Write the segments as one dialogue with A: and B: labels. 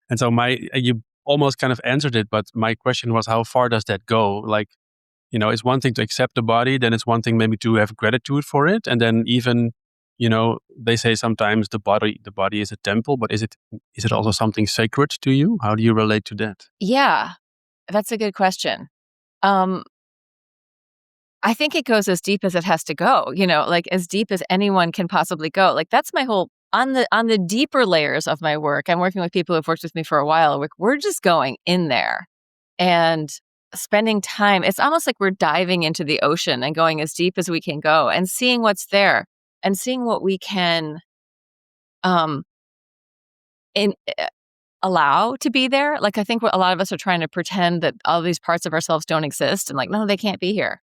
A: And so you almost kind of answered it, but my question was, how far does that go? Like, it's one thing to accept the body, then it's one thing maybe to have gratitude for it. And then even, they say sometimes the body is a temple, but is it also something sacred to you? How do you relate to that?
B: Yeah, that's a good question. I think it goes as deep as it has to go, like as deep as anyone can possibly go. Like that's my whole, on the deeper layers of my work, I'm working with people who've worked with me for a while. We're just going in there and spending time. It's almost like we're diving into the ocean and going as deep as we can go and seeing what's there and seeing what we can allow to be there. Like I think a lot of us are trying to pretend that all these parts of ourselves don't exist and like, no, they can't be here.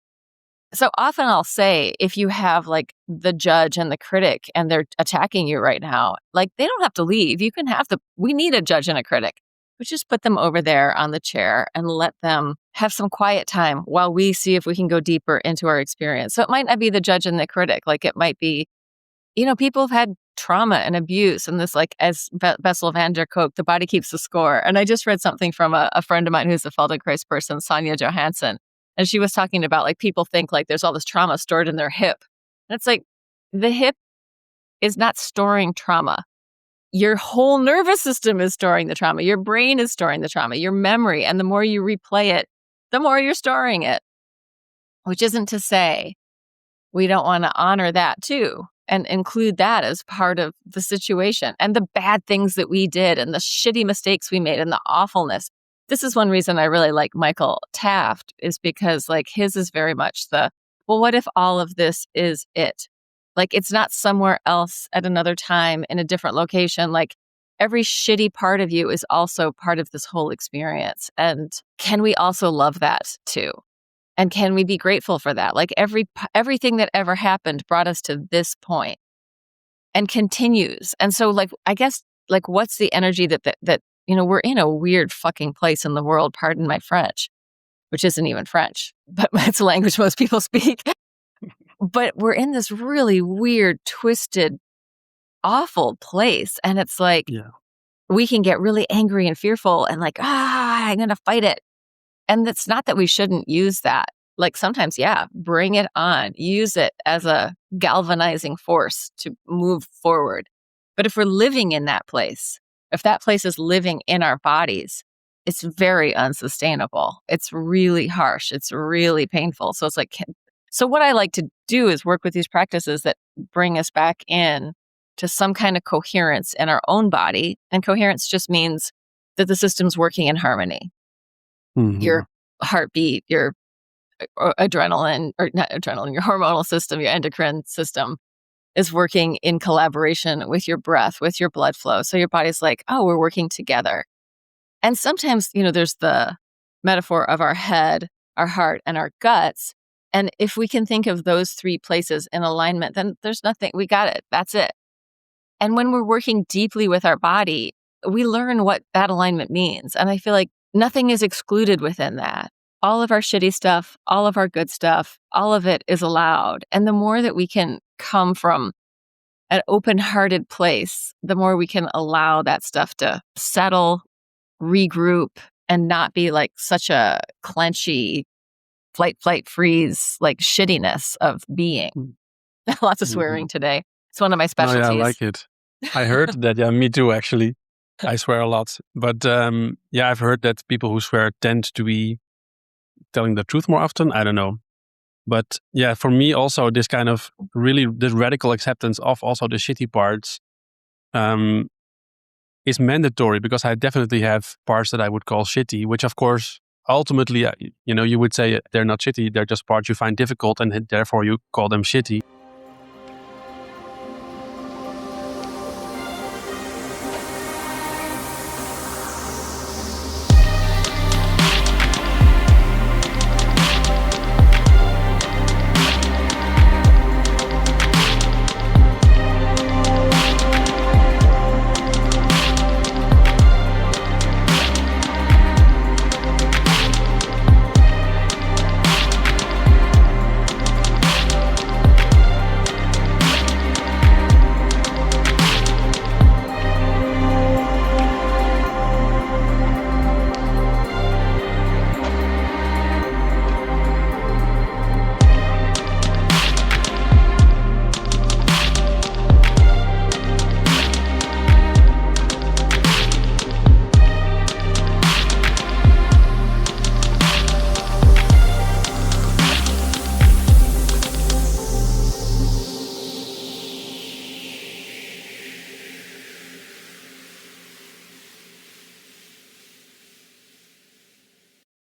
B: So often I'll say, if you have like the judge and the critic and they're attacking you right now, like they don't have to leave. You can we need a judge and a critic, but just put them over there on the chair and let them have some quiet time while we see if we can go deeper into our experience. So it might not be the judge and the critic. Like it might be, people have had trauma and abuse and this, like as Bessel van der Kolk, the body keeps the score. And I just read something from a friend of mine who's a Feldenkrais person, Sonia Johansson. And she was talking about like people think like there's all this trauma stored in their hip. And it's like the hip is not storing trauma. Your whole nervous system is storing the trauma. Your brain is storing the trauma, your memory. And the more you replay it, the more you're storing it. Which isn't to say we don't want to honor that too and include that as part of the situation and the bad things that we did and the shitty mistakes we made and the awfulness. This is one reason I really like Michael Taft, is because like his is very much well, what if all of this is it? Like it's not somewhere else at another time in a different location. Like every shitty part of you is also part of this whole experience. And can we also love that too? And can we be grateful for that? Like everything that ever happened brought us to this point and continues. And so like, I guess like what's the energy that we're in a weird fucking place in the world, pardon my French, which isn't even French, but it's a language most people speak. But we're in this really weird, twisted, awful place. And it's like, we can get really angry and fearful and like, I'm going to fight it. And it's not that we shouldn't use that. Like sometimes, bring it on, use it as a galvanizing force to move forward. But if we're living in that place, if that place is living in our bodies, it's very unsustainable. It's really harsh. It's really painful. So it's like, so what I like to do is work with these practices that bring us back in to some kind of coherence in our own body. And coherence just means that the system's working in harmony. Mm-hmm. Your heartbeat, your adrenaline, or not adrenaline, your hormonal system, your endocrine system is working in collaboration with your breath, with your blood flow. So your body's like, oh, we're working together. And sometimes, there's the metaphor of our head, our heart, and our guts. And if we can think of those three places in alignment, then there's nothing, we got it. That's it. And when we're working deeply with our body, we learn what that alignment means. And I feel like nothing is excluded within that. All of our shitty stuff, all of our good stuff, all of it is allowed. And the more that we can come from an open-hearted place, the more we can allow that stuff to settle, regroup, and not be like such a clenchy flight, freeze, like shittiness of being. Lots of swearing today. It's one of my specialties.
A: Oh, yeah, I like it. I heard that. Yeah, me too, actually. I swear a lot. But I've heard that people who swear tend to be telling the truth more often. I don't know. But yeah, for me also, this kind of this radical acceptance of also the shitty parts is mandatory, because I definitely have parts that I would call shitty, which of course, ultimately, you would say they're not shitty. They're just parts you find difficult and therefore you call them shitty.